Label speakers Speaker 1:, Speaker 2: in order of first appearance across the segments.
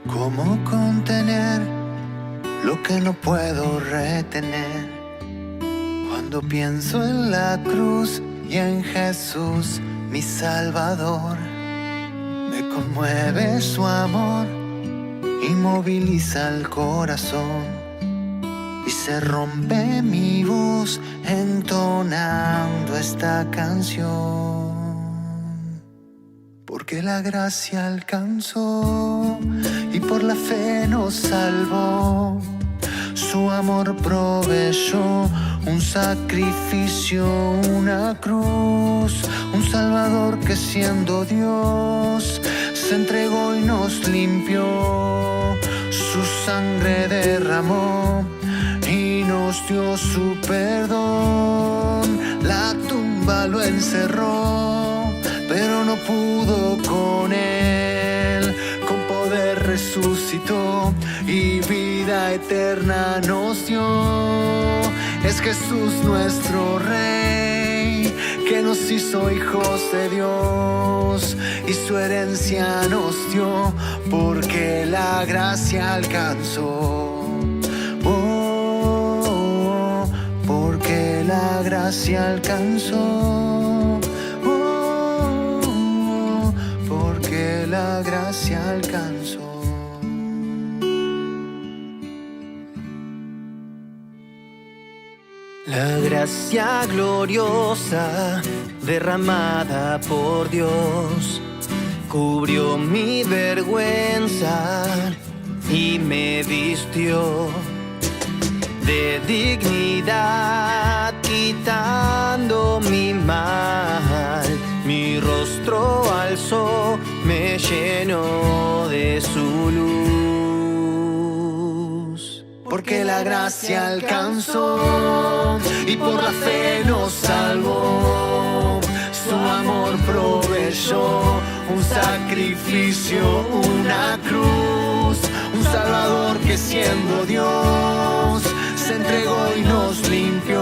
Speaker 1: ¿Cómo contener lo que no puedo retener? Cuando pienso en la cruz y en Jesús, mi Salvador, me conmueve su amor y moviliza el corazón, y se rompe mi voz entonando esta canción. Porque la gracia alcanzó y por la fe nos salvó. Su amor proveyó un sacrificio, una cruz, un Salvador que siendo Dios se entregó y nos limpió. Su sangre derramó y nos dio su perdón. La tumba lo encerró, pero no pudo con él. Con poder resucitó y vida eterna nos dio. Es Jesús nuestro Rey, que nos hizo hijos de Dios y su herencia nos dio, porque la gracia alcanzó. Oh, porque la gracia alcanzó. Oh, porque la gracia alcanzó.
Speaker 2: La gracia gloriosa derramada por Dios cubrió mi vergüenza y me vistió de dignidad, quitando mi mal. Mi rostro alzó, me llenó de su luz.
Speaker 1: Porque la gracia alcanzó y por la fe nos salvó. Su amor proveyó un sacrificio, una cruz, un Salvador que siendo Dios se entregó y nos limpió.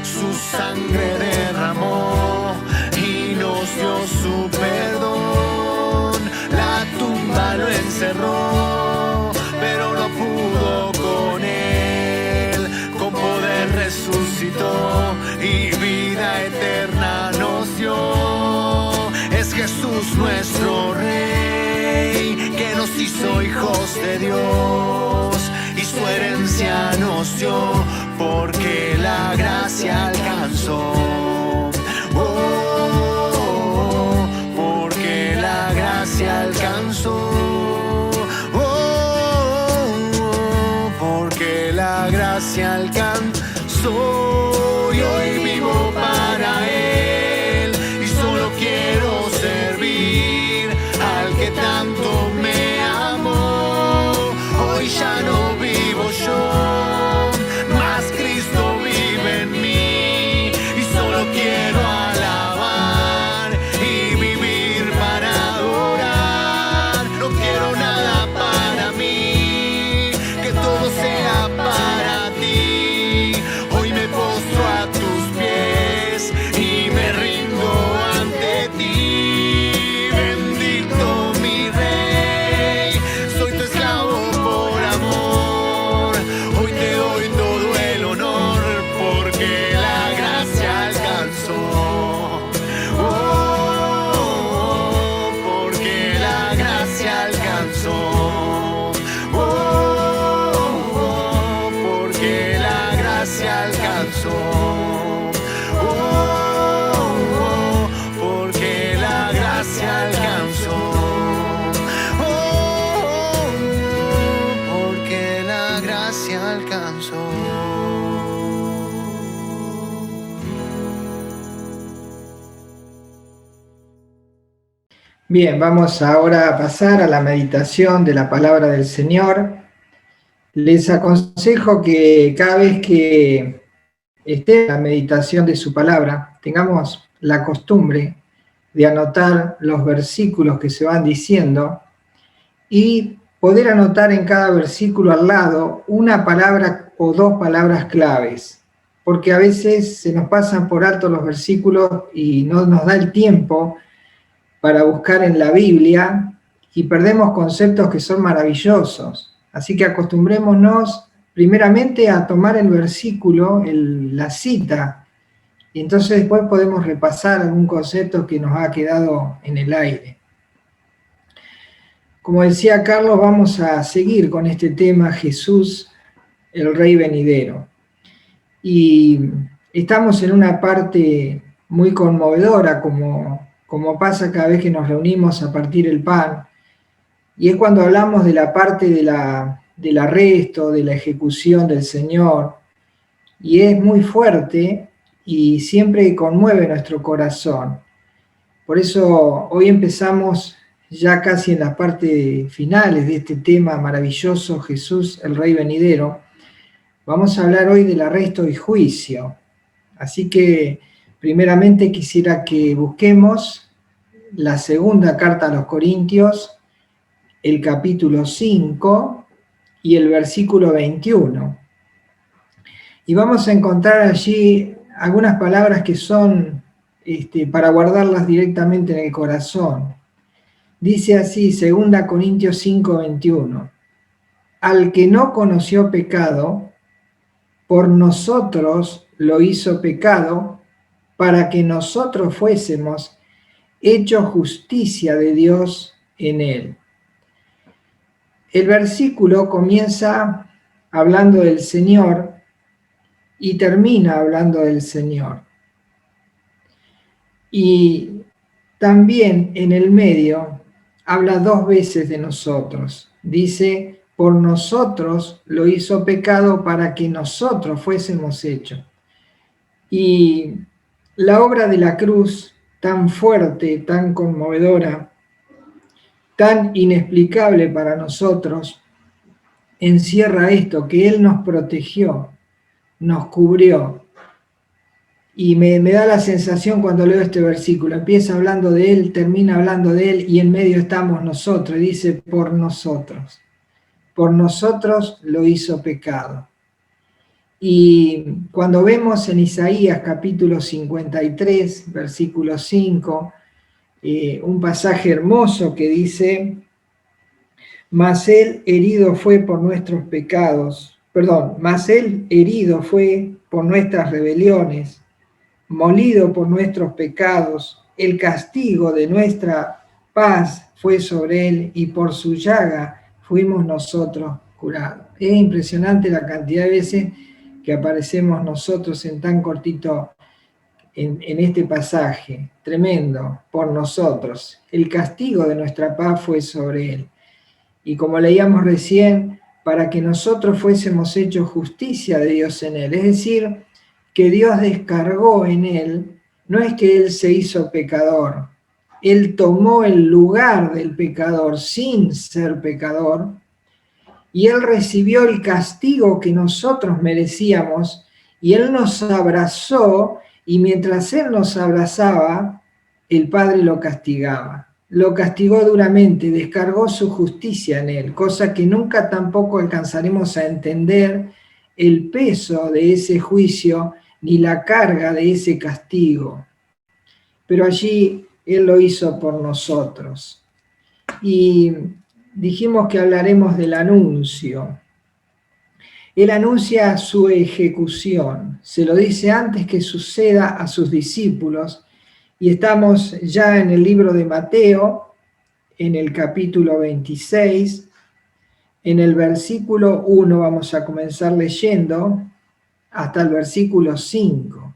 Speaker 1: Su sangre derramó y nos dio su perdón. La tumba lo encerró, pero no pudo con él. Con poder resucitó y vida eterna nos dio. Es Jesús nuestro Rey, que nos hizo hijos de Dios y su herencia nos dio, porque la gracia alcanzó. Oh, porque la gracia alcanzó. La gracia alcanzó y hoy vivo para Él y solo quiero servir al que tanto me amó. Hoy ya no vivo yo, mas Cristo vive en mí y solo quiero alabar y vivir para adorar. No quiero nada para mí, que todo sea para ti. Hoy me postro a tus pies y me rindo ante ti. Bendito mi Rey, soy tu esclavo por amor. Hoy te doy todo el honor, porque la gracia alcanzó. Oh, porque la gracia alcanzó. Alcanzó. Oh, porque la gracia alcanzó. Oh, porque la gracia alcanzó.
Speaker 3: Bien, vamos ahora a pasar a la meditación de la palabra del Señor. Les aconsejo que cada vez que esté en la meditación de su palabra, tengamos la costumbre de anotar los versículos que se van diciendo y poder anotar en cada versículo al lado una palabra o dos palabras claves, porque a veces se nos pasan por alto los versículos y no nos da el tiempo para buscar en la Biblia y perdemos conceptos que son maravillosos. Así que acostumbrémonos primeramente a tomar el versículo, la cita, y entonces después podemos repasar algún concepto que nos ha quedado en el aire. Como decía Carlos, vamos a seguir con este tema, Jesús, el Rey venidero. Y estamos en una parte muy conmovedora, como pasa cada vez que nos reunimos a partir el pan, y es cuando hablamos de la parte del arresto, de la ejecución del Señor, y es muy fuerte y siempre conmueve nuestro corazón. Por eso hoy empezamos ya casi en las partes finales de este tema maravilloso, Jesús, el Rey venidero. Vamos a hablar hoy del arresto y juicio. Así que primeramente quisiera que busquemos la segunda carta a los Corintios, el capítulo 5 y el versículo 21. Y vamos a encontrar allí algunas palabras que son para guardarlas directamente en el corazón. Dice así, 2 Corintios 5, 21. Al que no conoció pecado, por nosotros lo hizo pecado, para que nosotros fuésemos hechos justicia de Dios en él. El versículo comienza hablando del Señor y termina hablando del Señor. Y también en el medio habla dos veces de nosotros. Dice, por nosotros lo hizo pecado para que nosotros fuésemos hechos. Y la obra de la cruz, tan fuerte, tan conmovedora, tan inexplicable para nosotros, encierra esto, que Él nos protegió, nos cubrió. Y me da la sensación cuando leo este versículo, empieza hablando de Él, termina hablando de Él, y en medio estamos nosotros, y dice, por nosotros lo hizo pecado. Y cuando vemos en Isaías capítulo 53, versículo 5, un pasaje hermoso que dice, mas él herido fue por nuestros pecados, mas él herido fue por nuestras rebeliones, molido por nuestros pecados, el castigo de nuestra paz fue sobre él, y por su llaga fuimos nosotros curados. Es impresionante la cantidad de veces que aparecemos nosotros en tan cortito en este pasaje, tremendo, por nosotros. El castigo de nuestra paz fue sobre él. Y como leíamos recién, para que nosotros fuésemos hechos justicia de Dios en él. Es decir, que Dios descargó en él, no es que él se hizo pecador, él tomó el lugar del pecador sin ser pecador, y él recibió el castigo que nosotros merecíamos, y él nos abrazó, y mientras él nos abrazaba, el Padre lo castigaba. Lo castigó duramente, descargó su justicia en él, cosa que nunca tampoco alcanzaremos a entender el peso de ese juicio, ni la carga de ese castigo. Pero allí él lo hizo por nosotros. Y dijimos que hablaremos del anuncio. Él anuncia su ejecución, se lo dice antes que suceda a sus discípulos, y estamos ya en el libro de Mateo, en el capítulo 26, en el versículo 1 vamos a comenzar leyendo hasta el versículo 5.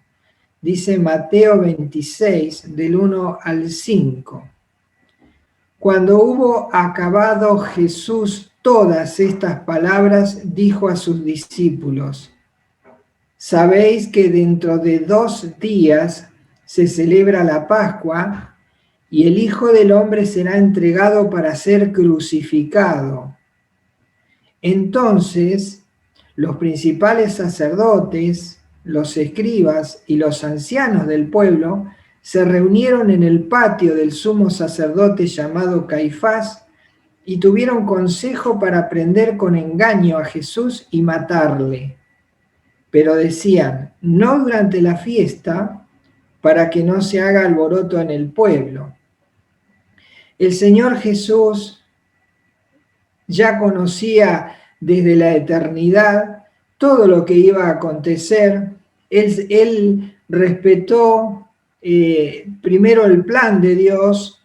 Speaker 3: Dice Mateo 26, del 1 al 5. Cuando hubo acabado Jesús todas estas palabras, dijo a sus discípulos, sabéis que dentro de 2 días se celebra la Pascua, y el Hijo del Hombre será entregado para ser crucificado. Entonces, los principales sacerdotes, los escribas y los ancianos del pueblo se reunieron en el patio del sumo sacerdote llamado Caifás y tuvieron consejo para prender con engaño a Jesús y matarle. Pero decían, no durante la fiesta, para que no se haga alboroto en el pueblo. El Señor Jesús ya conocía desde la eternidad todo lo que iba a acontecer. Él respetó primero el plan de Dios,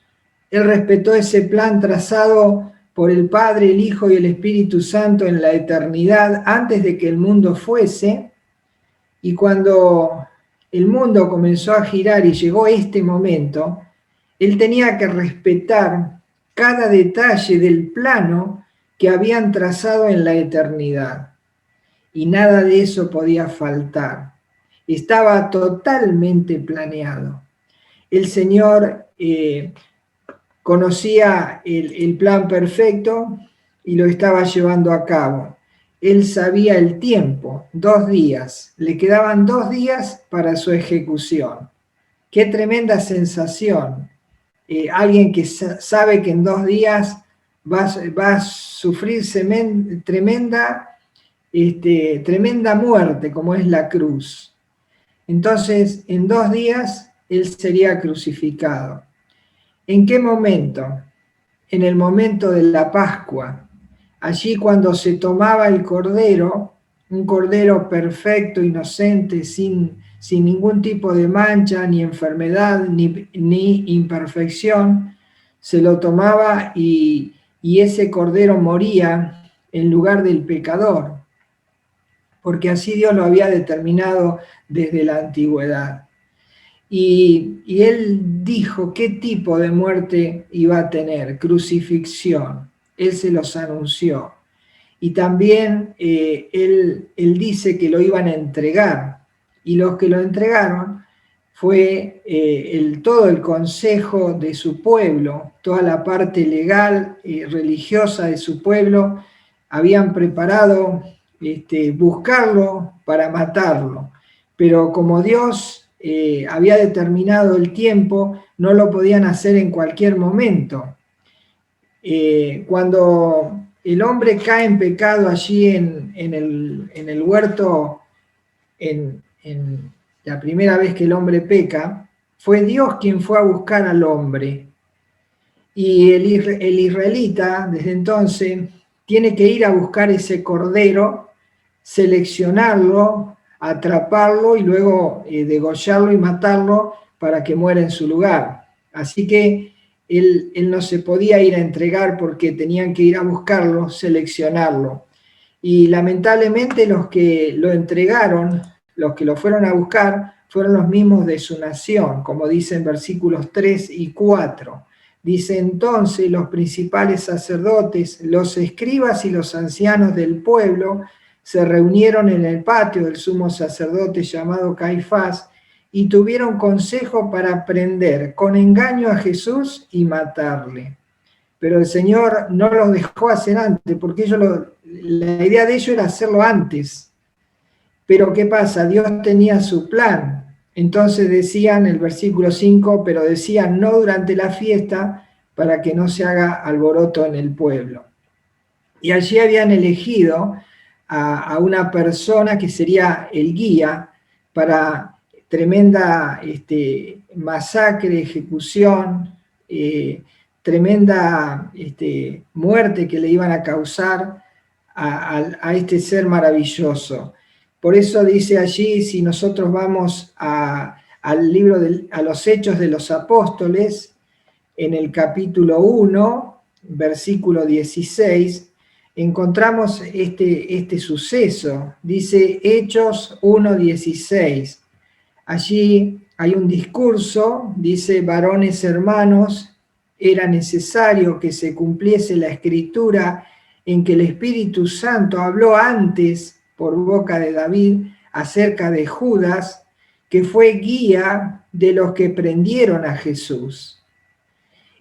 Speaker 3: él respetó ese plan trazado por el Padre, el Hijo y el Espíritu Santo en la eternidad, antes de que el mundo fuese, y cuando el mundo comenzó a girar y llegó este momento, él tenía que respetar cada detalle del plano que habían trazado en la eternidad. Y nada de eso podía faltar. Estaba totalmente planeado. El Señor conocía el plan perfecto y lo estaba llevando a cabo. Él sabía el tiempo, 2 días. Le quedaban 2 días para su ejecución. Qué tremenda sensación. Alguien que sabe que en 2 días va a sufrir tremenda muerte, como es la cruz. Entonces, en 2 días, él sería crucificado. ¿En qué momento? En el momento de la Pascua. Allí cuando se tomaba el cordero, un cordero perfecto, inocente, sin ningún tipo de mancha, ni enfermedad, ni imperfección, se lo tomaba y ese cordero moría en lugar del pecador, porque así Dios lo había determinado desde la antigüedad. Y él dijo qué tipo de muerte iba a tener: crucifixión. Él se los anunció. Y también él dice que lo iban a entregar. Y los que lo entregaron fue todo el consejo de su pueblo, toda la parte legal y religiosa de su pueblo. Habían preparado buscarlo para matarlo. Pero como Dios había determinado el tiempo, no lo podían hacer en cualquier momento. Cuando el hombre cae en pecado allí en el huerto, en la primera vez que el hombre peca, fue Dios quien fue a buscar al hombre. Y el israelita, desde entonces, tiene que ir a buscar ese cordero, seleccionarlo, atraparlo y luego degollarlo y matarlo para que muera en su lugar. Así que él no se podía ir a entregar porque tenían que ir a buscarlo, seleccionarlo. Y lamentablemente los que lo entregaron, los que lo fueron a buscar, fueron los mismos de su nación, como dicen versículos 3 y 4. Dice: entonces los principales sacerdotes, los escribas y los ancianos del pueblo se reunieron en el patio del sumo sacerdote llamado Caifás y tuvieron consejo para prender con engaño a Jesús y matarle. Pero el Señor no los dejó hacer antes, porque la idea de ellos era hacerlo antes. Pero ¿qué pasa? Dios tenía su plan. Entonces decían, el versículo 5, pero decían no durante la fiesta para que no se haga alboroto en el pueblo. Y allí habían elegido a una persona que sería el guía para tremenda masacre, ejecución, tremenda muerte que le iban a causar a este ser maravilloso. Por eso dice allí, si nosotros vamos al libro a los Hechos de los Apóstoles, en el capítulo 1, versículo 16, encontramos este suceso. Dice Hechos 1:16. Allí hay un discurso, dice: varones hermanos, era necesario que se cumpliese la escritura en que el Espíritu Santo habló antes por boca de David acerca de Judas, que fue guía de los que prendieron a Jesús.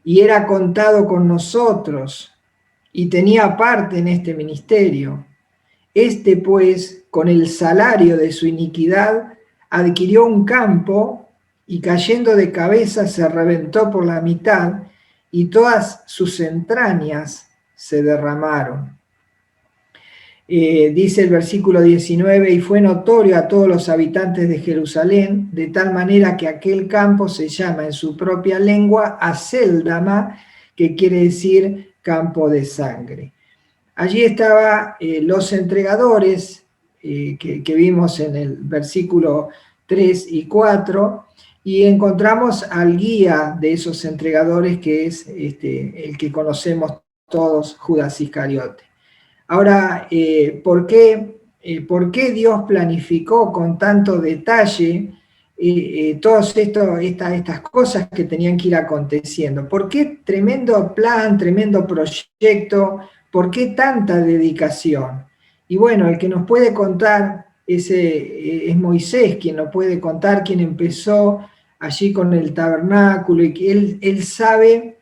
Speaker 3: Y era contado con nosotros y tenía parte en este ministerio. Este, pues, con el salario de su iniquidad, adquirió un campo y cayendo de cabeza se reventó por la mitad y todas sus entrañas se derramaron. Dice el versículo 19, y fue notorio a todos los habitantes de Jerusalén, de tal manera que aquel campo se llama en su propia lengua Acéldama, que quiere decir campo de sangre. Allí estaban los entregadores que vimos en el versículo 3 y 4, y encontramos al guía de esos entregadores, que es el que conocemos todos, Judas Iscariote. Ahora, ¿por qué Dios planificó con tanto detalle todas estas cosas que tenían que ir aconteciendo? ¿Por qué tremendo plan, tremendo proyecto? ¿Por qué tanta dedicación? Y bueno, el que nos puede contar es Moisés, quien nos puede contar, quien empezó allí con el tabernáculo, y que él sabe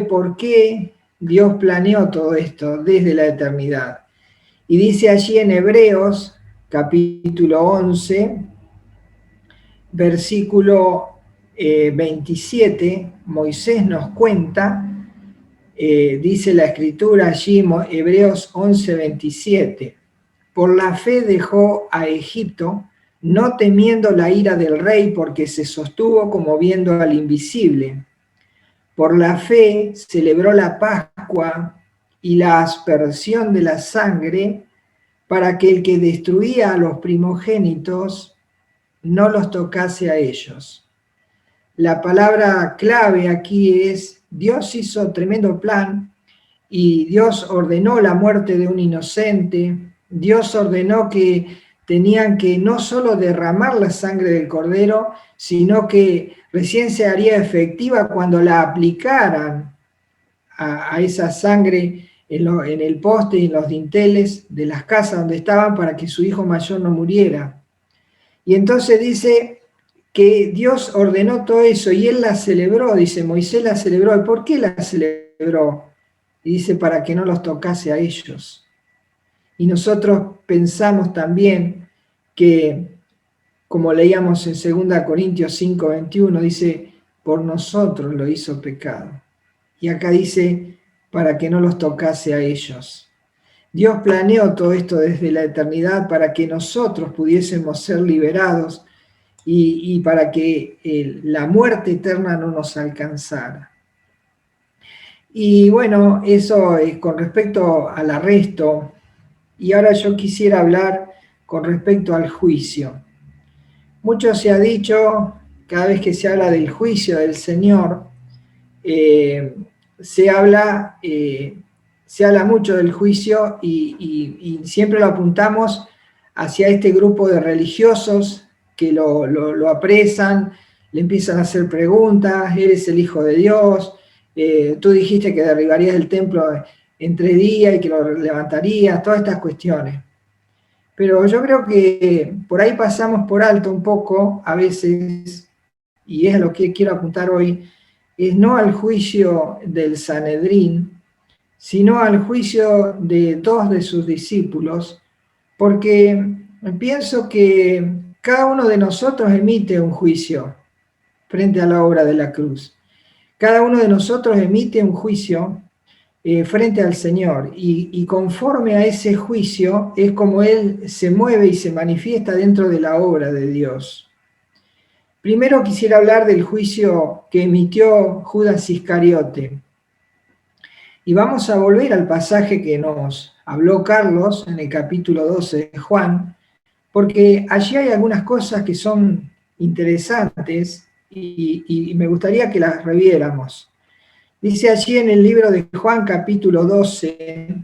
Speaker 3: por qué Dios planeó todo esto desde la eternidad. Y dice allí en Hebreos, capítulo 11, versículo 27, Moisés nos cuenta, dice la escritura allí, Hebreos 11, 27, por la fe dejó a Egipto, no temiendo la ira del rey, porque se sostuvo como viendo al invisible. Por la fe celebró la Pascua y la aspersión de la sangre, para que el que destruía a los primogénitos no los tocase a ellos. La palabra clave aquí es: Dios hizo tremendo plan y Dios ordenó la muerte de un inocente. Dios ordenó que tenían que no solo derramar la sangre del cordero, sino que recién se haría efectiva cuando la aplicaran a esa sangre en el poste y en los dinteles de las casas donde estaban, para que su hijo mayor no muriera. Y entonces dice que Dios ordenó todo eso y él la celebró, dice, Moisés la celebró. ¿Y por qué la celebró? Y dice, para que no los tocase a ellos. Y nosotros pensamos también que, como leíamos en 2 Corintios 5, 21, dice, por nosotros lo hizo pecado. Y acá dice, para que no los tocase a ellos. Dios planeó todo esto desde la eternidad para que nosotros pudiésemos ser liberados y para que la muerte eterna no nos alcanzara. Y bueno, eso es con respecto al arresto. Y ahora yo quisiera hablar con respecto al juicio. Mucho se ha dicho, cada vez que se habla del juicio del Señor, se habla mucho del juicio y siempre lo apuntamos hacia este grupo de religiosos que lo apresan, le empiezan a hacer preguntas: eres el Hijo de Dios, tú dijiste que derribarías el templo en 3 días y que lo levantarías, todas estas cuestiones. Pero yo creo que por ahí pasamos por alto un poco a veces, y es a lo que quiero apuntar hoy, es no al juicio del Sanedrín, sino al juicio de 2 de sus discípulos, porque pienso que cada uno de nosotros emite un juicio frente a la obra de la cruz. Cada uno de nosotros emite un juicio frente al Señor, y conforme a ese juicio es como Él se mueve y se manifiesta dentro de la obra de Dios. Primero quisiera hablar del juicio que emitió Judas Iscariote. Y vamos a volver al pasaje que nos habló Carlos en el capítulo 12 de Juan, porque allí hay algunas cosas que son interesantes y me gustaría que las reviéramos. Dice allí en el libro de Juan capítulo 12,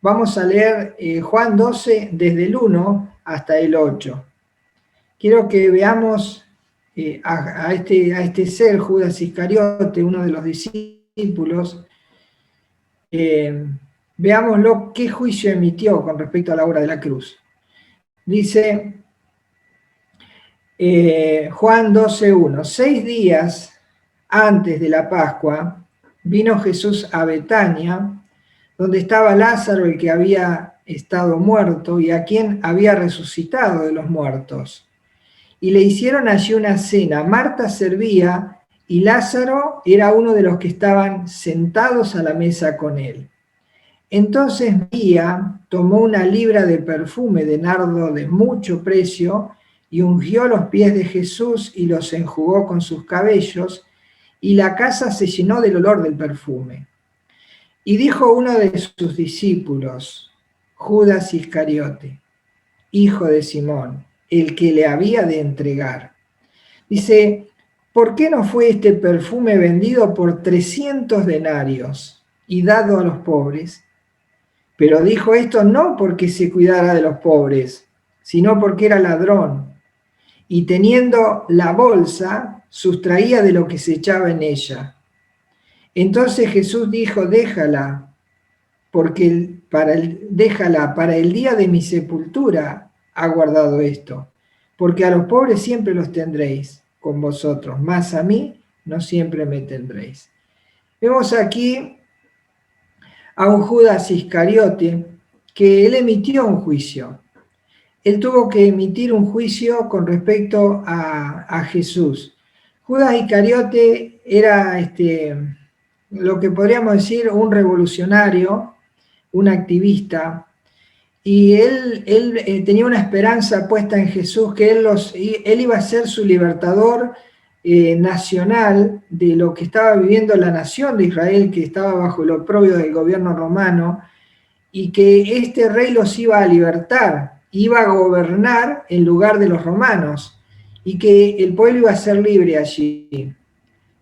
Speaker 3: vamos a leer Juan 12 desde el 1 hasta el 8. Quiero que veamos a este ser, Judas Iscariote, uno de los discípulos. Veámoslo, qué juicio emitió con respecto a la obra de la cruz. Dice Juan 12:1, 6 días antes de la Pascua, vino Jesús a Betania, donde estaba Lázaro, el que había estado muerto y a quien había resucitado de los muertos. Y le hicieron allí una cena. Marta servía y Lázaro era uno de los que estaban sentados a la mesa con él. Entonces María tomó una libra de perfume de nardo de mucho precio y ungió los pies de Jesús y los enjugó con sus cabellos, y la casa se llenó del olor del perfume. Y dijo uno de sus discípulos, Judas Iscariote, hijo de Simón, el que le había de entregar. Dice, ¿por qué no fue este perfume vendido por 300 denarios y dado a los pobres? Pero dijo esto no porque se cuidara de los pobres, sino porque era ladrón, y teniendo la bolsa, sustraía de lo que se echaba en ella. Entonces Jesús dijo, déjala, déjala, para el día de mi sepultura ha guardado esto, porque a los pobres siempre los tendréis con vosotros, mas a mí no siempre me tendréis. Vemos aquí a un Judas Iscariote que él emitió un juicio. Él tuvo que emitir un juicio con respecto a Jesús. Judas Iscariote era lo que podríamos decir un revolucionario, un activista, y él tenía una esperanza puesta en Jesús, que él iba a ser su libertador nacional de lo que estaba viviendo la nación de Israel, que estaba bajo el oprobio del gobierno romano, y que este rey los iba a libertar, iba a gobernar en lugar de los romanos, y que el pueblo iba a ser libre allí.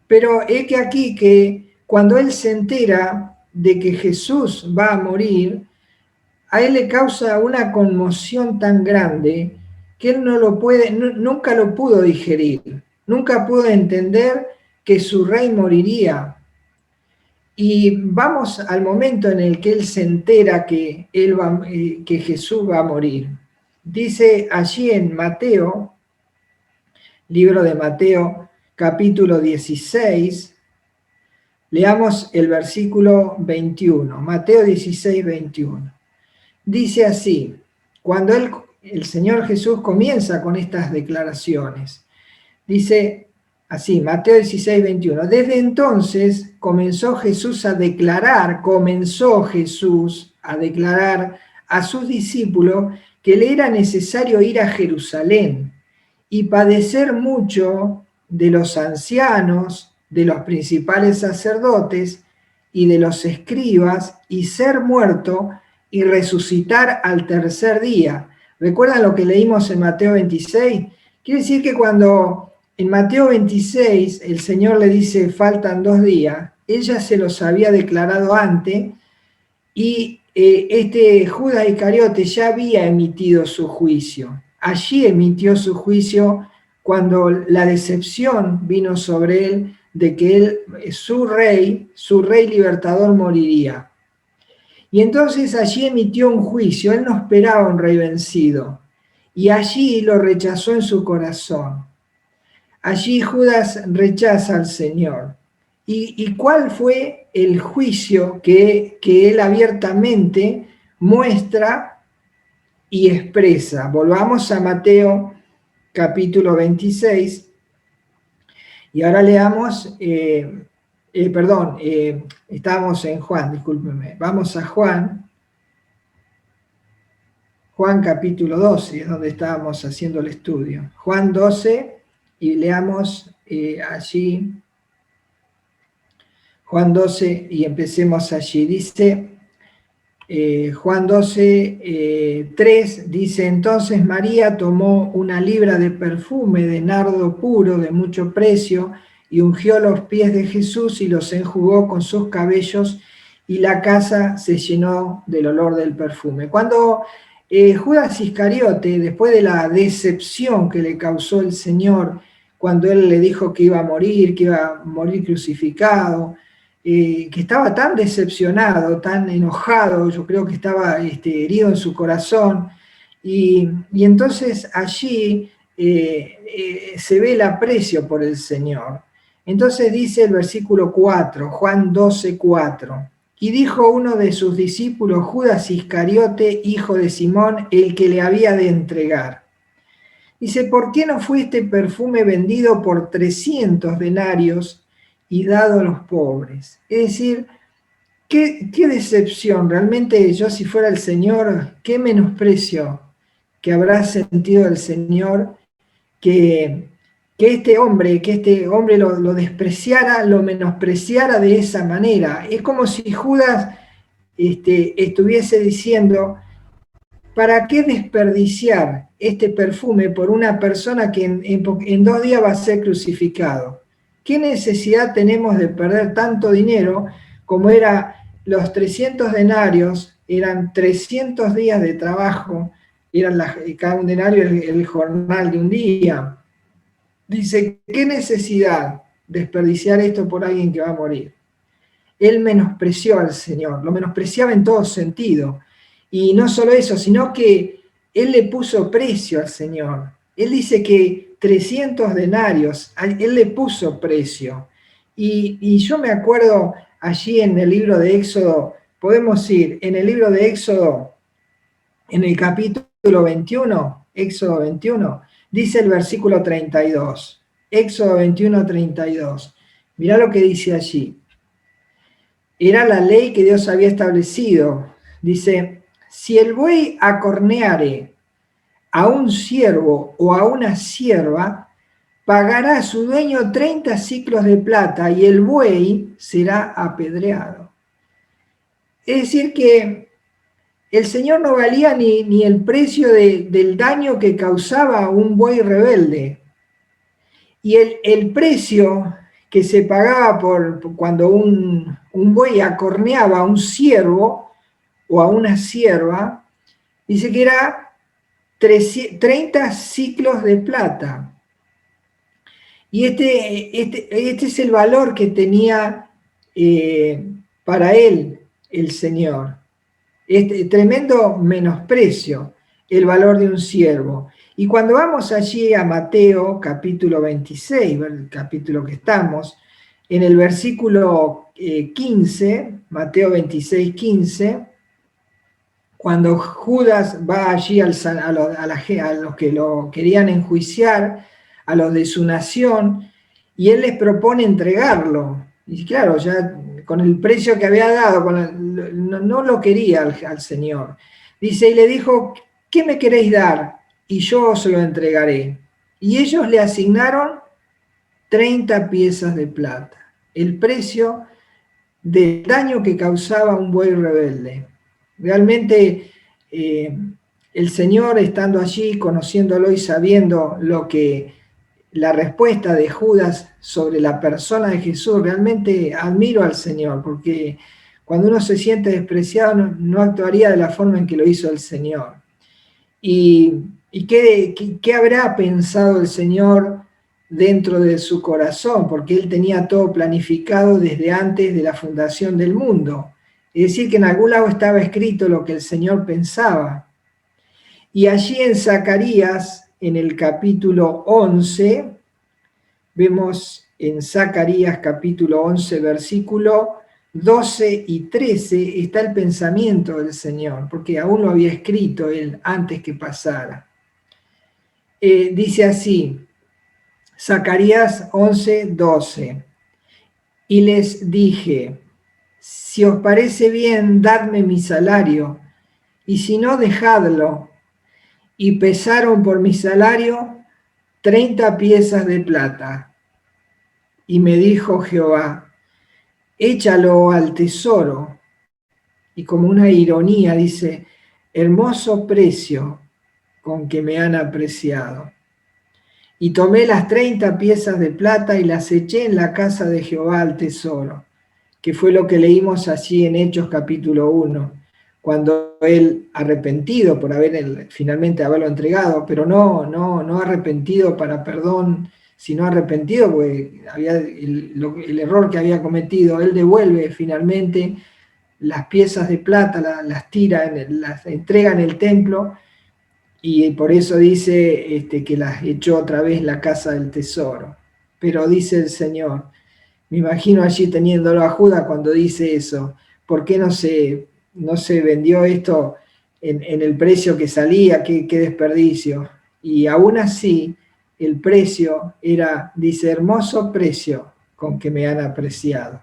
Speaker 3: Pero es que aquí, que cuando él se entera de que Jesús va a morir, a él le causa una conmoción tan grande que él nunca lo pudo digerir, nunca pudo entender que su rey moriría. Y vamos al momento en el que él se entera que Jesús va a morir. Dice allí en Mateo, libro de Mateo, capítulo 16, leamos el versículo 21, Mateo 16, 21. Dice así, cuando el Señor Jesús comienza con estas declaraciones, dice así, Mateo 16, 21, desde entonces comenzó Jesús a declarar a sus discípulos que le era necesario ir a Jerusalén y padecer mucho de los ancianos, de los principales sacerdotes y de los escribas, y ser muerto y resucitar al tercer día. ¿Recuerdan lo que leímos en Mateo 26? Quiere decir que cuando en Mateo 26 el Señor le dice faltan 2 días, ella se los había declarado antes, y Judas Iscariote ya había emitido su juicio. Allí emitió su juicio cuando la decepción vino sobre él de que su rey libertador moriría. Y entonces allí emitió un juicio. Él no esperaba un rey vencido, y allí lo rechazó en su corazón. Allí Judas rechaza al Señor. ¿Y cuál fue el juicio que él abiertamente muestra y expresa? Volvamos a Mateo capítulo 26, y ahora leamos, estábamos en Juan, discúlpenme, vamos a Juan capítulo 12, es donde estábamos haciendo el estudio. Juan 12, y leamos allí, Juan 12, y empecemos allí. Dice, Juan 12, 3, dice, entonces María tomó 1 libra de perfume de nardo puro de mucho precio, y ungió los pies de Jesús y los enjugó con sus cabellos, y la casa se llenó del olor del perfume. Cuando Judas Iscariote, después de la decepción que le causó el Señor, cuando él le dijo que iba a morir crucificado, que estaba tan decepcionado, tan enojado, yo creo que estaba herido en su corazón, y entonces allí se ve el aprecio por el Señor. Entonces dice el versículo 4, Juan 12, 4, y dijo uno de sus discípulos, Judas Iscariote, hijo de Simón, el que le había de entregar. Dice, ¿por qué no fue este perfume vendido por 300 denarios y dado a los pobres? Es decir, qué decepción. Realmente yo, si fuera el Señor, qué menosprecio que habrá sentido el Señor, que que este hombre lo despreciara, lo menospreciara de esa manera. Es como si Judas estuviese diciendo, ¿para qué desperdiciar este perfume por una persona que en 2 días va a ser crucificado? ¿Qué necesidad tenemos de perder tanto dinero como era los 300 denarios? Eran 300 días de trabajo, cada un denario el jornal de un día. Dice, ¿qué necesidad desperdiciar esto por alguien que va a morir? Él menospreció al Señor, lo menospreciaba en todo sentido. Y no solo eso, sino que él le puso precio al Señor. Él dice que 300 denarios, él le puso precio. Y yo me acuerdo allí en el libro de Éxodo, podemos ir en el libro de Éxodo, en el capítulo 21, Éxodo 21, dice el versículo 32. Éxodo 21, 32. Mirá lo que dice allí. Era la ley que Dios había establecido. Dice, si el buey acorneare a un siervo o a una sierva, pagará a su dueño 30 siclos de plata y el buey será apedreado. Es decir que el Señor no valía ni el precio del daño que causaba un buey rebelde. Y el precio que se pagaba cuando un buey acorneaba a un siervo o a una sierva, dice que era 30 siclos de plata. Y este es el valor que tenía para él el Señor. Tremendo menosprecio, el valor de un siervo. Y cuando vamos allí a Mateo capítulo 26, el capítulo que estamos, en el versículo 15, Mateo 26, 15, cuando Judas va allí a los que lo querían enjuiciar, a los de su nación, y él les propone entregarlo. Y claro, ya con el precio que había dado, no lo quería al Señor. Dice, y le dijo, ¿qué me queréis dar? Y yo os lo entregaré. Y ellos le asignaron 30 piezas de plata, el precio del daño que causaba un buey rebelde. Realmente el Señor, estando allí, conociéndolo y sabiendo la respuesta de Judas sobre la persona de Jesús, realmente admiro al Señor, porque cuando uno se siente despreciado no actuaría de la forma en que lo hizo el Señor. ¿Y qué habrá pensado el Señor dentro de su corazón? Porque Él tenía todo planificado desde antes de la fundación del mundo. Es decir, que en algún lado estaba escrito lo que el Señor pensaba. Y allí en Zacarías, en el capítulo 11, vemos en Zacarías capítulo 11, versículo 12 y 13, está el pensamiento del Señor, porque aún lo había escrito Él antes que pasara. Dice así, Zacarías 11, 12, y les dije, si os parece bien, dadme mi salario, y si no, dejadlo. Y pesaron por mi salario 30 piezas de plata. Y me dijo Jehová, échalo al tesoro. Y como una ironía dice, hermoso precio con que me han apreciado. Y tomé las 30 piezas de plata y las eché en la casa de Jehová al tesoro, que fue lo que leímos allí en Hechos capítulo 1, cuando él, arrepentido por finalmente haberlo entregado, pero no arrepentido para perdón, sino arrepentido porque había el error que había cometido, él devuelve finalmente las piezas de plata, las tira, las entrega en el templo, y por eso dice que las echó otra vez la casa del tesoro. Pero dice el Señor, me imagino allí teniéndolo a Judas cuando dice eso, ¿por qué no se vendió esto en el precio que salía? Qué desperdicio. Y aún así, el precio era, dice, hermoso precio con que me han apreciado.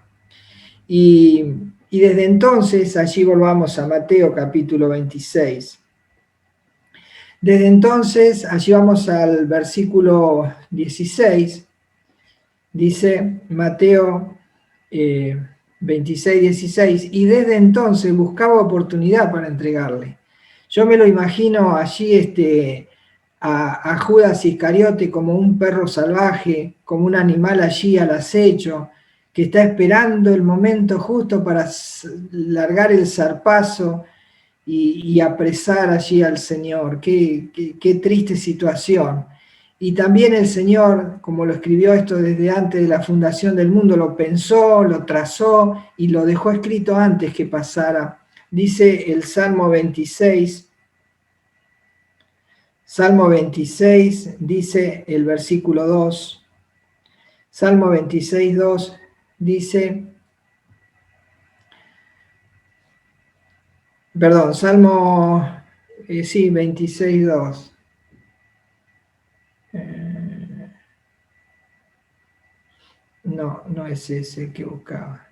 Speaker 3: Y desde entonces, allí volvamos a Mateo capítulo 26. Desde entonces, allí vamos al versículo 16, dice Mateo 26, 16, y desde entonces buscaba oportunidad para entregarle. Yo me lo imagino allí a Judas Iscariote como un perro salvaje, como un animal allí al acecho, que está esperando el momento justo para largar el zarpazo y apresar allí al Señor. Qué triste situación. Y también el Señor, como lo escribió esto desde antes de la fundación del mundo, lo pensó, lo trazó y lo dejó escrito antes que pasara. Dice el Salmo 26, dice el versículo 2, Salmo 26, 2, dice, perdón, Salmo, 26, 2. No es ese que buscaba.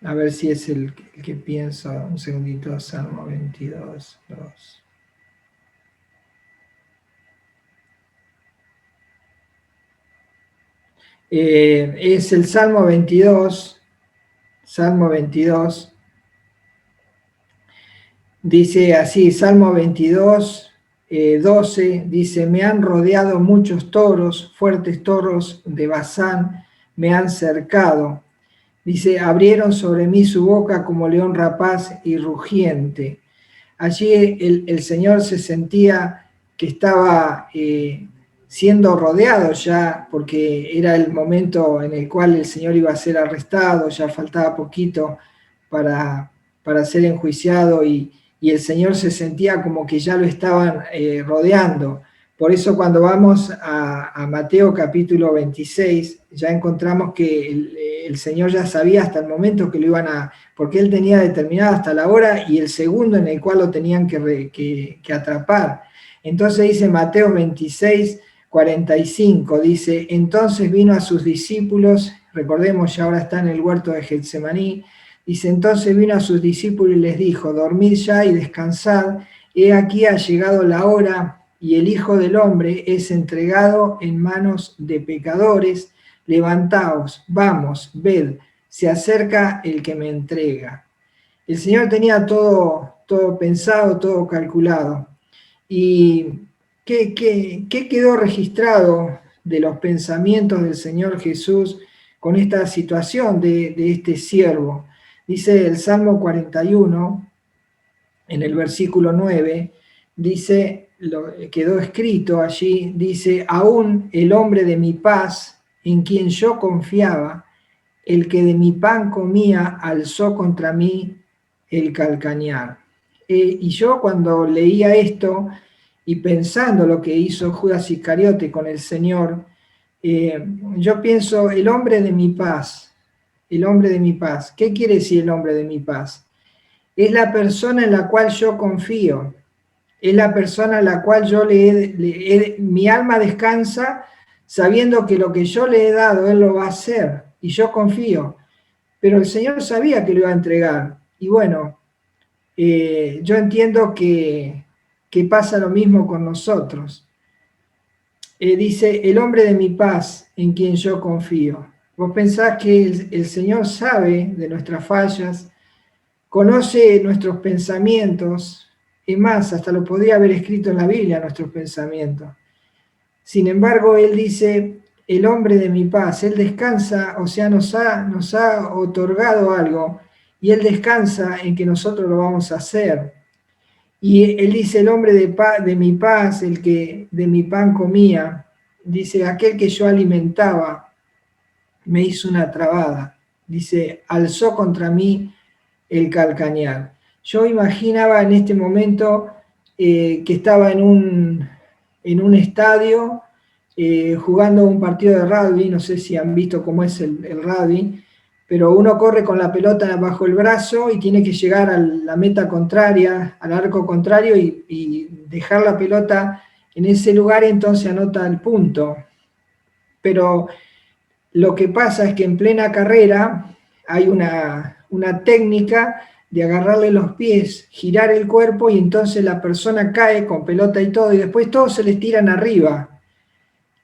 Speaker 3: A ver si es el que pienso. Un segundito, Salmo 22, 2. Es el Salmo 22. Salmo 22. Dice así, Salmo 22, 12, dice, me han rodeado muchos toros, fuertes toros de Basán, me han cercado. Dice, abrieron sobre mí su boca como león rapaz y rugiente. Allí el Señor se sentía que estaba siendo rodeado ya, porque era el momento en el cual el Señor iba a ser arrestado, ya faltaba poquito para ser enjuiciado y el Señor se sentía como que ya lo estaban rodeando. Por eso cuando vamos a Mateo capítulo 26, ya encontramos que el Señor ya sabía hasta el momento que lo iban porque Él tenía determinado hasta la hora y el segundo en el cual lo tenían que atrapar. Entonces dice Mateo 26, 45, dice, entonces vino a sus discípulos, recordemos ya ahora está en el huerto de Getsemaní, dice, entonces vino a sus discípulos y les dijo, dormid ya y descansad, he aquí ha llegado la hora y el Hijo del Hombre es entregado en manos de pecadores, levantaos, vamos, ved, se acerca el que me entrega. El Señor tenía todo pensado, todo calculado. ¿Y qué quedó registrado de los pensamientos del Señor Jesús con esta situación de este siervo? Dice el Salmo 41, en el versículo 9, dice, quedó escrito allí, dice, aún el hombre de mi paz, en quien yo confiaba, el que de mi pan comía, alzó contra mí el calcañar. Y yo cuando leía esto y pensando lo que hizo Judas Iscariote con el Señor, yo pienso, el hombre de mi paz, el hombre de mi paz. ¿Qué quiere decir el hombre de mi paz? Es la persona en la cual yo confío, es la persona en la cual yo mi alma descansa sabiendo que lo que yo le he dado, Él lo va a hacer, y yo confío. Pero el Señor sabía que lo iba a entregar. Y bueno, yo entiendo que pasa lo mismo con nosotros. Dice, el hombre de mi paz en quien yo confío. Vos pensás que el Señor sabe de nuestras fallas, conoce nuestros pensamientos, y más, hasta lo podría haber escrito en la Biblia, nuestros pensamientos. Sin embargo, Él dice, el hombre de mi paz, Él descansa, o sea, nos ha otorgado algo, y Él descansa en que nosotros lo vamos a hacer. Y Él dice, el hombre de mi paz, el que de mi pan comía, dice, aquel que yo alimentaba, me hizo una trabada. Dice, alzó contra mí el calcañar. Yo imaginaba en este momento que estaba en un estadio jugando un partido de rugby, no sé si han visto cómo es el rugby, pero uno corre con la pelota bajo el brazo y tiene que llegar a la meta contraria, al arco contrario y dejar la pelota en ese lugar y entonces anota el punto. Pero lo que pasa es que en plena carrera hay una técnica de agarrarle los pies, girar el cuerpo y entonces la persona cae con pelota y todo y después todos se les tiran arriba.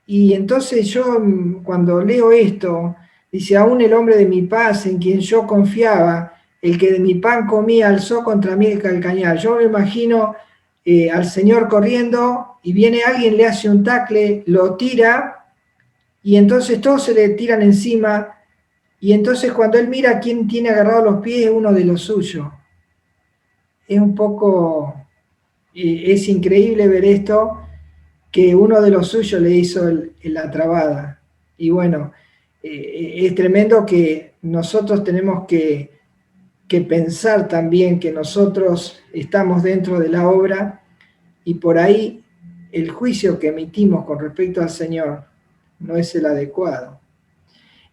Speaker 3: Y entonces yo cuando leo esto, dice, aún el hombre de mi paz en quien yo confiaba, el que de mi pan comía, alzó contra mí el calcañar. Yo me imagino al Señor corriendo y viene alguien, le hace un tacle, lo tira y entonces todos se le tiran encima y entonces cuando él mira a quién tiene agarrado los pies es uno de los suyos. Es un poco, es increíble ver esto, que uno de los suyos le hizo la trabada. Y bueno, es tremendo que nosotros tenemos que pensar también que nosotros estamos dentro de la obra y por ahí el juicio que emitimos con respecto al Señor no es el adecuado.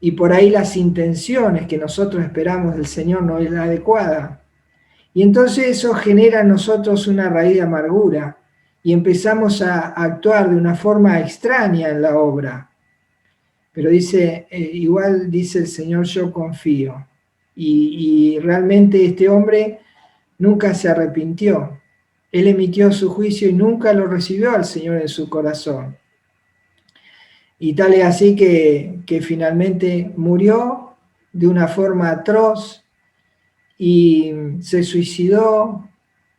Speaker 3: Y por ahí las intenciones que nosotros esperamos del Señor no es la adecuada. Y entonces eso genera en nosotros una raíz de amargura y empezamos a actuar de una forma extraña en la obra. Pero dice, igual dice el Señor, yo confío. Y realmente este hombre nunca se arrepintió. Él emitió su juicio y nunca lo recibió al Señor en su corazón. Y tal es así que finalmente murió de una forma atroz y se suicidó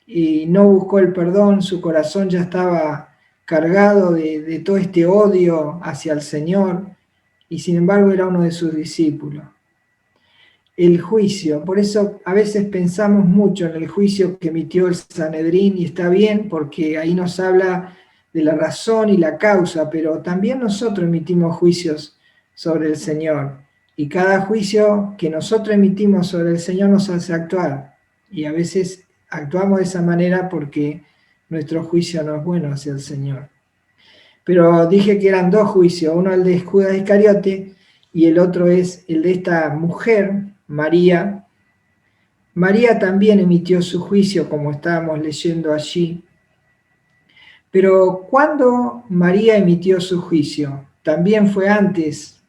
Speaker 3: y no buscó el perdón, su corazón ya estaba cargado de todo este odio hacia el Señor y sin embargo era uno de sus discípulos. El juicio, por eso a veces pensamos mucho en el juicio que emitió el Sanedrín y está bien porque ahí nos habla de la razón y la causa, pero también nosotros emitimos juicios sobre el Señor y cada juicio que nosotros emitimos sobre el Señor nos hace actuar y a veces actuamos de esa manera porque nuestro juicio no es bueno hacia el Señor. Pero dije que eran dos juicios, uno el de Judas Iscariote y el otro es el de esta mujer, María. María también emitió su juicio, como estábamos leyendo allí. Pero ¿cuándo María emitió su juicio? También fue antes.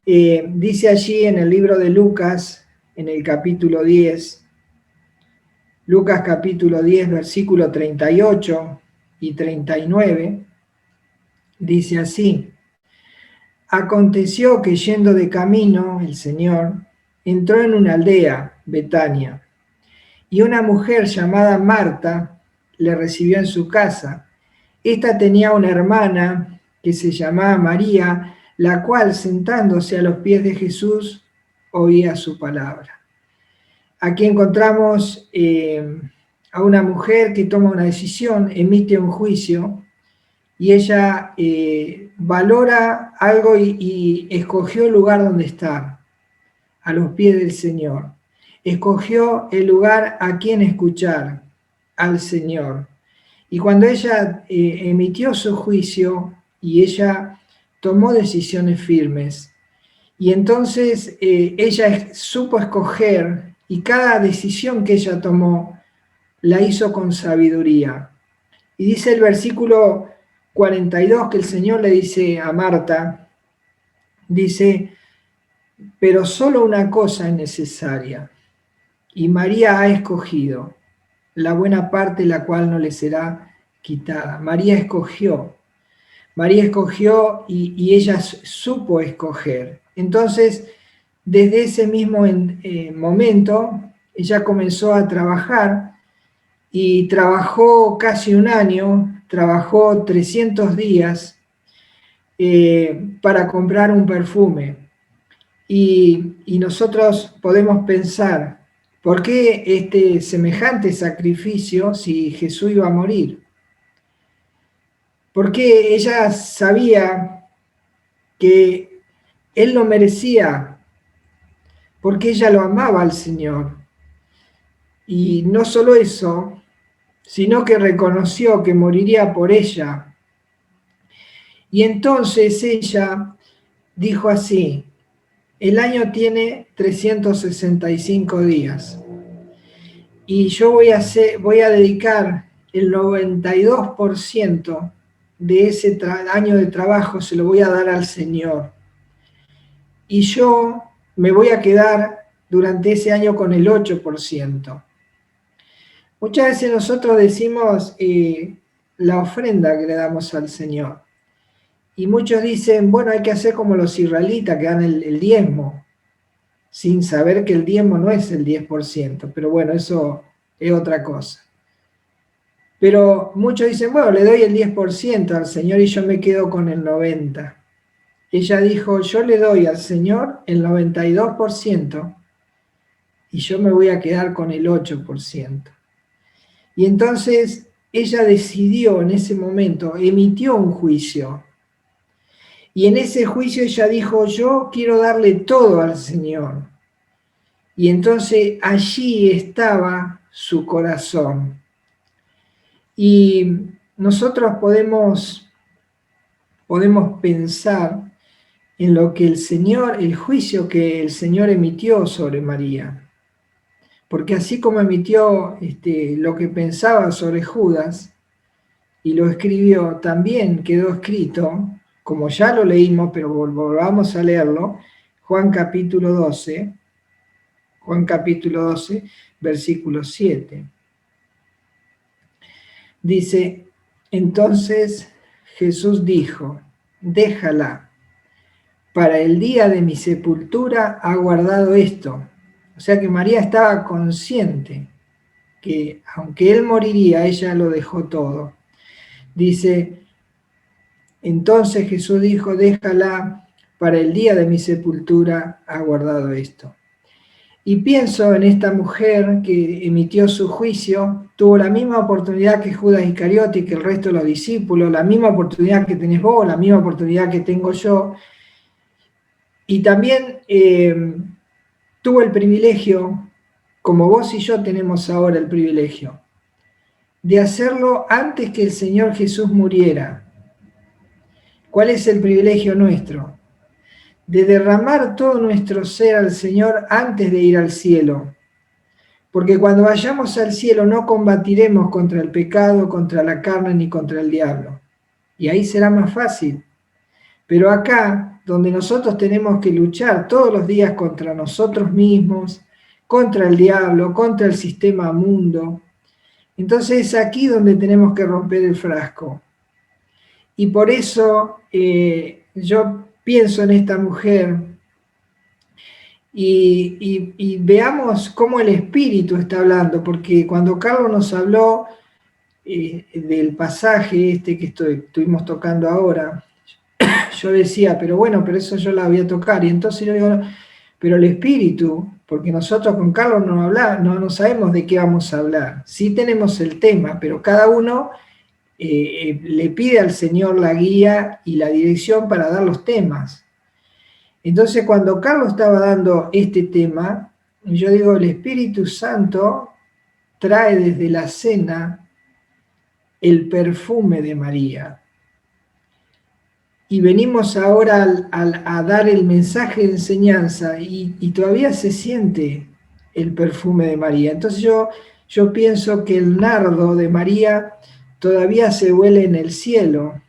Speaker 3: Dice allí en el libro de Lucas, en el capítulo 10, Lucas capítulo 10, versículo 38 y 39, dice así: aconteció que yendo de camino el Señor entró en una aldea, Betania, y una mujer llamada Marta le recibió en su casa. Esta tenía una hermana que se llamaba María, la cual sentándose a los pies de Jesús oía su palabra. Aquí encontramos a una mujer que toma una decisión, emite un juicio, y ella valora algo y escogió el lugar donde estar, a los pies del Señor. Escogió el lugar a quien escuchar, al Señor. Y cuando ella emitió su juicio y ella tomó decisiones firmes, y entonces ella supo escoger y cada decisión que ella tomó la hizo con sabiduría. Y dice el versículo 42 que el Señor le dice a Marta, dice, pero solo una cosa es necesaria, y María ha escogido la buena parte, la cual no le será quitada. María escogió y ella supo escoger. Entonces, desde ese mismo momento, ella comenzó a trabajar y trabajó casi un año, trabajó 300 días para comprar un perfume. Y nosotros podemos pensar, ¿por qué este semejante sacrificio si Jesús iba a morir? Porque ella sabía que Él lo merecía, porque ella lo amaba al Señor. Y no solo eso, sino que reconoció que moriría por ella. Y entonces ella dijo así, el año tiene 365 días y yo voy a dedicar el 92% de ese año de trabajo, se lo voy a dar al Señor. Y yo me voy a quedar durante ese año con el 8%. Muchas veces nosotros decimos la ofrenda que le damos al Señor. Y muchos dicen, bueno, hay que hacer como los israelitas que dan el diezmo, sin saber que el diezmo no es el 10%, pero bueno, eso es otra cosa. Pero muchos dicen, bueno, le doy el 10% al Señor y yo me quedo con el 90%. Ella dijo, yo le doy al Señor el 92% y yo me voy a quedar con el 8%. Y entonces ella decidió en ese momento, emitió un juicio. Y en ese juicio ella dijo, yo quiero darle todo al Señor. Y entonces allí estaba su corazón. Y nosotros podemos pensar en lo que el Señor, el juicio que el Señor emitió sobre María. Porque así como emitió lo que pensaba sobre Judas y lo escribió, también quedó escrito, como ya lo leímos, pero volvamos a leerlo, Juan capítulo 12, versículo 7. Dice, entonces Jesús dijo, déjala, para el día de mi sepultura ha guardado esto. O sea que María estaba consciente que aunque él moriría, ella lo dejó todo. Dice, entonces Jesús dijo, déjala, para el día de mi sepultura ha guardado esto. Y pienso en esta mujer que emitió su juicio, tuvo la misma oportunidad que Judas Iscariote y que el resto de los discípulos, la misma oportunidad que tenés vos, la misma oportunidad que tengo yo. Y también tuvo el privilegio, como vos y yo tenemos ahora el privilegio, de hacerlo antes que el Señor Jesús muriera. ¿Cuál es el privilegio nuestro? De derramar todo nuestro ser al Señor antes de ir al cielo. Porque cuando vayamos al cielo no combatiremos contra el pecado, contra la carne ni contra el diablo. Y ahí será más fácil. Pero acá, donde nosotros tenemos que luchar todos los días contra nosotros mismos, contra el diablo, contra el sistema mundo, entonces es aquí donde tenemos que romper el frasco. Y por eso yo pienso en esta mujer y veamos cómo el Espíritu está hablando, porque cuando Carlos nos habló del pasaje que estuvimos tocando ahora, yo decía, pero eso yo la voy a tocar, y entonces yo digo, pero el Espíritu, porque nosotros con Carlos no sabemos de qué vamos a hablar, sí tenemos el tema, pero cada uno le pide al Señor la guía y la dirección para dar los temas. Entonces cuando Carlos estaba dando este tema, yo digo, el Espíritu Santo trae desde la cena el perfume de María. Y venimos ahora a dar el mensaje de enseñanza y todavía se siente el perfume de María. Entonces yo pienso que el nardo de María todavía se huele en el cielo,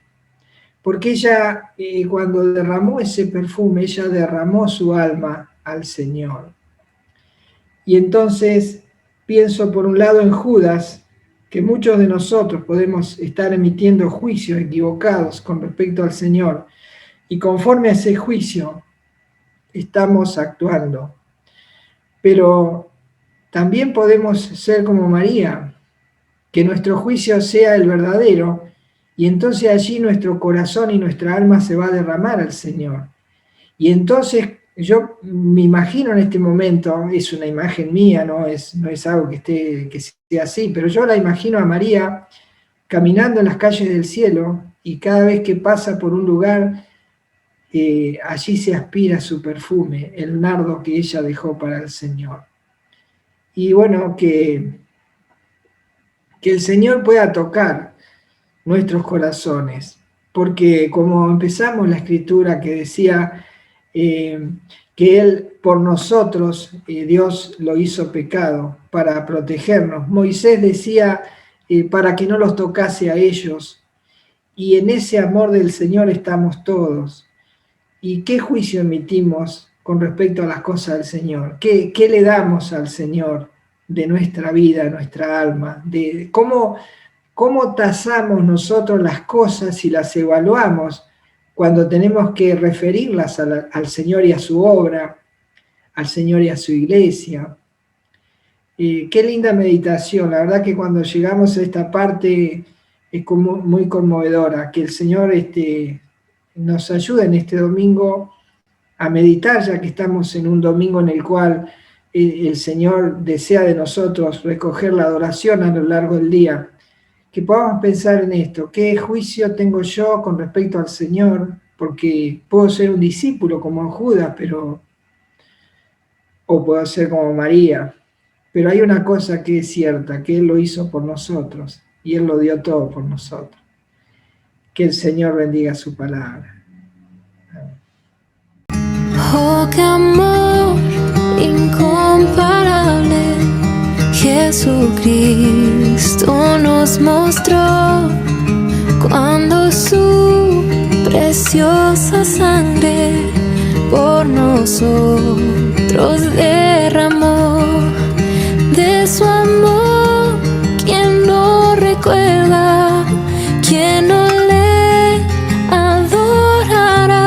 Speaker 3: porque ella cuando derramó ese perfume, ella derramó su alma al Señor. Y entonces pienso por un lado en Judas, que muchos de nosotros podemos estar emitiendo juicios equivocados con respecto al Señor, y conforme a ese juicio estamos actuando. Pero también podemos ser como María, que nuestro juicio sea el verdadero, y entonces allí nuestro corazón y nuestra alma se va a derramar al Señor. Y entonces yo me imagino en este momento, es una imagen mía, no es algo que sea así, pero yo la imagino a María caminando en las calles del cielo y cada vez que pasa por un lugar, allí se aspira su perfume, el nardo que ella dejó para el Señor. Y bueno, que el Señor pueda tocar nuestros corazones, porque como empezamos la escritura que decía que Él por nosotros, Dios lo hizo pecado para protegernos. Moisés decía para que no los tocase a ellos, y en ese amor del Señor estamos todos. ¿Y qué juicio emitimos con respecto a las cosas del Señor. ¿Qué le damos al Señor de nuestra vida, de nuestra alma? De cómo tasamos nosotros las cosas y las evaluamos cuando tenemos que referirlas al Señor y a su obra, al Señor y a su iglesia. Qué linda meditación. La verdad que cuando llegamos a esta parte es como muy conmovedora. Que el Señor nos ayude en este domingo a meditar, ya que estamos en un domingo en el cual el Señor desea de nosotros recoger la adoración a lo largo del día. Que podamos pensar en esto: ¿qué juicio tengo yo con respecto al Señor? Porque puedo ser un discípulo como Judas, o puedo ser como María. Pero hay una cosa que es cierta, que Él lo hizo por nosotros y Él lo dio todo por nosotros. Que el Señor bendiga su palabra.
Speaker 4: Oh, qué amor incomparable, Jesucristo nos mostró cuando su preciosa sangre por nosotros derramó. De su amor, ¿quién no recuerda? ¿Quién no le adorará?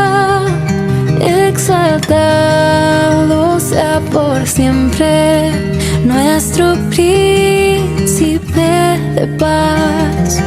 Speaker 4: Exaltado sea por siempre nuestro príncipe de paz.